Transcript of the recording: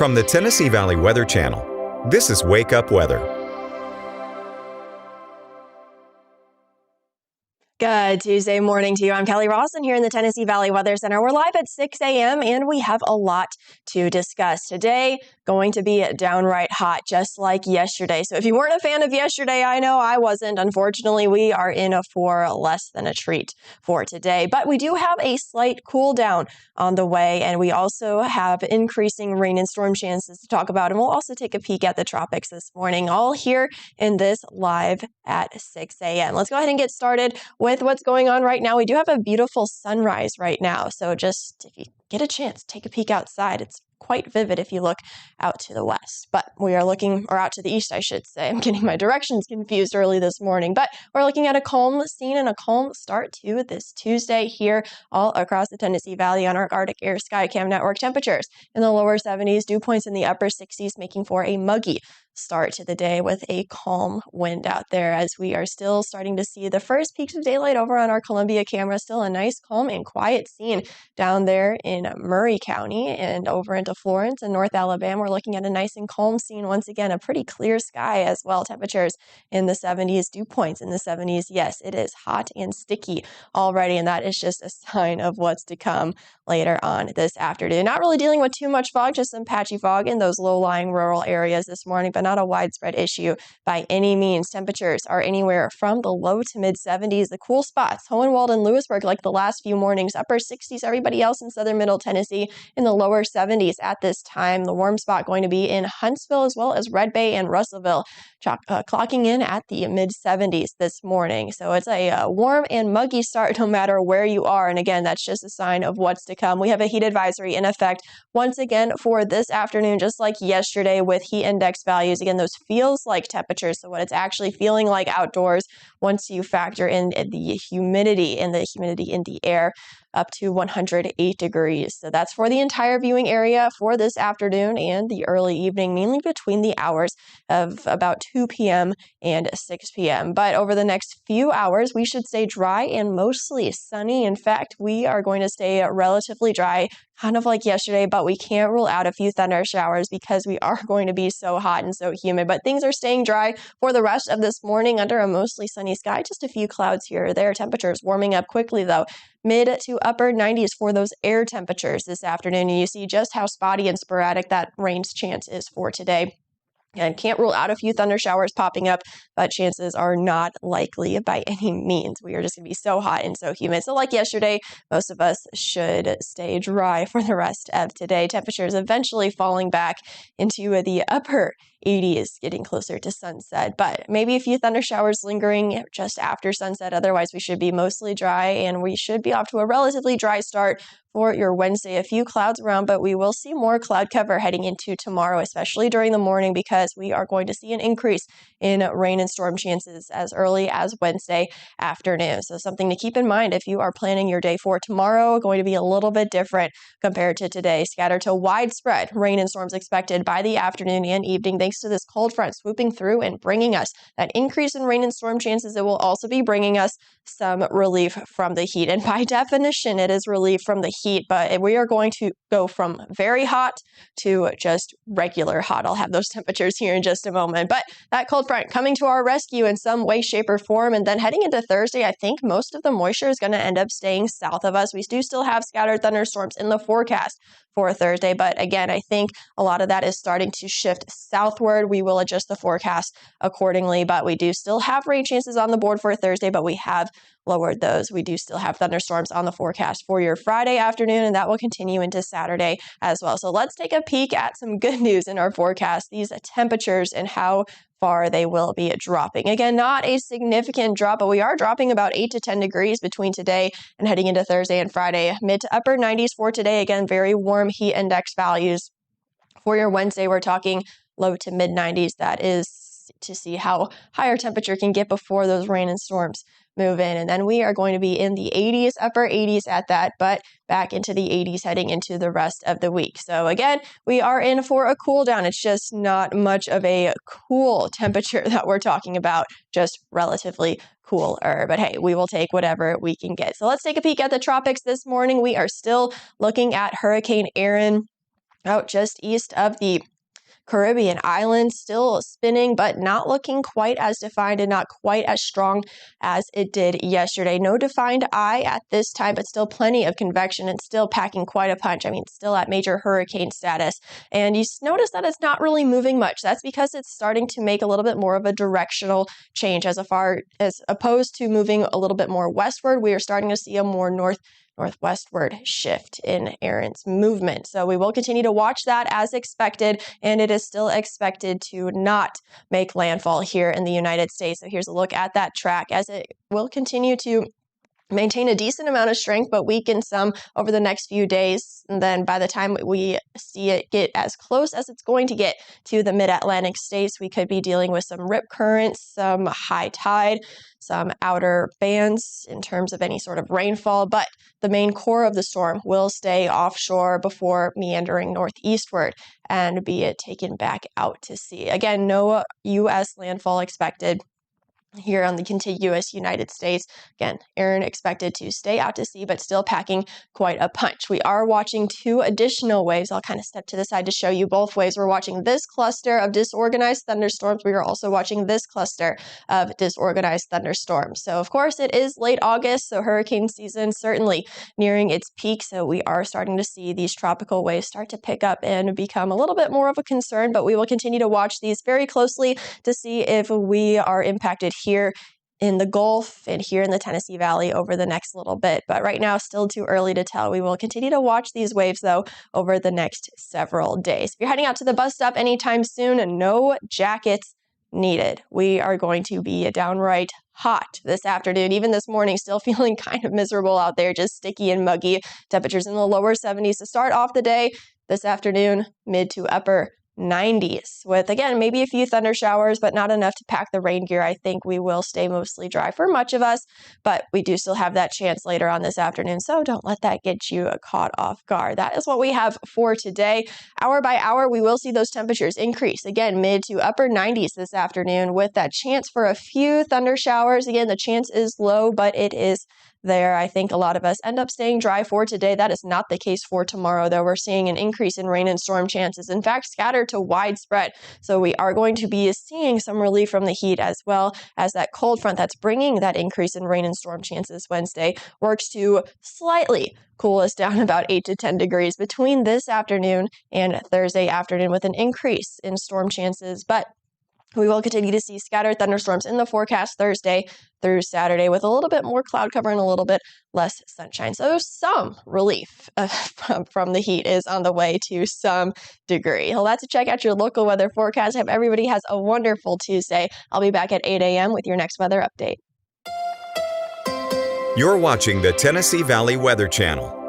From the Tennessee Valley Weather Channel, this is Wake Up Weather. Good Tuesday morning to you. I'm Kelly Rawson here in the Tennessee Valley Weather Center. We're live at 6 a.m. and we have a lot to discuss today. Going to be downright hot, just like yesterday. So if you weren't a fan of yesterday, I know I wasn't. Unfortunately, we are in for less than a treat for today. But we do have a slight cool down on the way, and we also have increasing rain and storm chances to talk about. And we'll also take a peek at the tropics this morning, all here in this live at 6 a.m. Let's go ahead and get started with what's going on right now. We do have a beautiful sunrise right now. So just if you get a chance, take a peek outside. It's quite vivid if you look out to the west, but we are looking, or out to the east, I should say. I'm getting my directions confused early this morning, but we're looking at a calm scene and a calm start to this Tuesday here all across the Tennessee Valley on our Arctic Air Skycam network. Temperatures in the lower 70s, dew points in the upper 60s, making for a muggy start to the day with a calm wind out there as we are still starting to see the first peaks of daylight over on our Columbia camera. Still a nice, calm, and quiet scene down there in Murray County and over into Florence and North Alabama. We're looking at a nice and calm scene once again, a pretty clear sky as well. Temperatures in the 70s, dew points in the 70s. Yes, it is hot and sticky already, and that is just a sign of what's to come later on this afternoon. Not really dealing with too much fog, just some patchy fog in those low-lying rural areas this morning, but not a widespread issue by any means. Temperatures are anywhere from the low to mid 70s. The cool spots, Hohenwald and Lewisburg, like the last few mornings, upper 60s. Everybody else in southern middle Tennessee in the lower 70s at this time. The warm spot going to be in Huntsville as well as Red Bay and Russellville, clocking in at the mid 70s this morning. So it's a warm and muggy start no matter where you are. And again, that's just a sign of what's to come. We have a heat advisory in effect once again for this afternoon, just like yesterday with heat index values. Again, those feels like temperatures. So what it's actually feeling like outdoors once you factor in the humidity in the air up to 108 degrees. So that's for the entire viewing area for this afternoon and the early evening, mainly between the hours of about 2 p.m. and 6 p.m. But over the next few hours, we should stay dry and mostly sunny. In fact, we are going to stay relatively dry, kind of like yesterday, but we can't rule out a few thunder showers because we are going to be so hot and so humid. But things are staying dry for the rest of this morning under a mostly sunny sky. Just a few clouds here or there. Temperatures warming up quickly, though. Mid to upper 90s for those air temperatures this afternoon. And you see just how spotty and sporadic that rain's chance is for today. And can't rule out a few thunder showers popping up, but chances are not likely by any means. We are just going to be so hot and so humid. So like yesterday, most of us should stay dry for the rest of today. Temperatures eventually falling back into the upper 80s, getting closer to sunset, but maybe a few thunder showers lingering just after sunset. Otherwise, we should be mostly dry, and we should be off to a relatively dry start for your Wednesday. A few clouds around, but we will see more cloud cover heading into tomorrow, especially during the morning, because we are going to see an increase in rain and storm chances as early as Wednesday afternoon. So something to keep in mind if you are planning your day for tomorrow. Going to be a little bit different compared to today. Scattered to widespread rain and storms expected by the afternoon and evening, thanks to this cold front swooping through and bringing us that increase in rain and storm chances. It will also be bringing us some relief from the heat. And by definition, it is relief from the heat, but we are going to go from very hot to just regular hot. I'll have those temperatures here in just a moment. But that cold front coming to our rescue in some way, shape, or form. And then heading into Thursday, I think most of the moisture is going to end up staying south of us. We do still have scattered thunderstorms in the forecast for Thursday. But again, I think a lot of that is starting to shift southward. We will adjust the forecast accordingly, but we do still have rain chances on the board for Thursday, but we have lowered those. We do still have thunderstorms on the forecast for your Friday afternoon, and that will continue into Saturday as well. So let's take a peek at some good news in our forecast, these temperatures and how far they will be dropping. Again, not a significant drop, but we are dropping about 8 to 10 degrees between today and heading into Thursday and Friday. Mid to upper 90s for today. Again, very warm heat index values. For your Wednesday, we're talking low to mid 90s. That is to see how higher temperature can get before those rain and storms move in. And then we are going to be in the 80s, upper 80s at that, but back into the 80s heading into the rest of the week. So again, we are in for a cool down. It's just not much of a cool temperature that we're talking about, just relatively cooler. But hey, we will take whatever we can get. So let's take a peek at the tropics this morning. We are still looking at Hurricane Erin out just east of the Caribbean islands, still spinning, but not looking quite as defined and not quite as strong as it did yesterday. No defined eye at this time, but still plenty of convection and still packing quite a punch. I mean, still at major hurricane status. And you notice that it's not really moving much. That's because it's starting to make a little bit more of a directional change as opposed to moving a little bit more westward. We are starting to see a more northwestward shift in Aaron's movement. So we will continue to watch that as expected, and it is still expected to not make landfall here in the United States. So here's a look at that track as it will continue to maintain a decent amount of strength, but weaken some over the next few days. And then by the time we see it get as close as it's going to get to the mid-Atlantic states, we could be dealing with some rip currents, some high tide, some outer bands in terms of any sort of rainfall. But the main core of the storm will stay offshore before meandering northeastward and be taken back out to sea. Again, no U.S. landfall expected here on the contiguous United States. Again, Aaron expected to stay out to sea, but still packing quite a punch. We are watching two additional waves. I'll kind of step to the side to show you both waves. We're watching this cluster of disorganized thunderstorms. We are also watching this cluster of disorganized thunderstorms. So, of course, it is late August, so hurricane season certainly nearing its peak. So we are starting to see these tropical waves start to pick up and become a little bit more of a concern, but we will continue to watch these very closely to see if we are impacted here in the Gulf and here in the Tennessee Valley over the next little bit. But right now, still too early to tell. We will continue to watch these waves, though, over the next several days. If you're heading out to the bus stop anytime soon, no jackets needed. We are going to be downright hot this afternoon. Even this morning, still feeling kind of miserable out there, just sticky and muggy. Temperatures in the lower 70s to start off the day. This afternoon, mid to upper 90s with, again, maybe a few thunder showers, but not enough to pack the rain gear. I think we will stay mostly dry for much of us, but we do still have that chance later on this afternoon. So don't let that get you caught off guard. That is what we have for today. Hour by hour, we will see those temperatures increase. Again, mid to upper 90s this afternoon with that chance for a few thunder showers. Again, the chance is low, but it is there. I think a lot of us end up staying dry for today. That is not the case for tomorrow, though. We're seeing an increase in rain and storm chances, in fact, scattered to widespread. So we are going to be seeing some relief from the heat as well as that cold front that's bringing that increase in rain and storm chances Wednesday works to slightly cool us down about 8 to 10 degrees between this afternoon and Thursday afternoon with an increase in storm chances. But we will continue to see scattered thunderstorms in the forecast Thursday through Saturday with a little bit more cloud cover and a little bit less sunshine. So some relief from the heat is on the way to some degree. You'll have to check out your local weather forecast. I hope everybody has a wonderful Tuesday. I'll be back at 8 a.m. with your next weather update. You're watching the Tennessee Valley Weather Channel.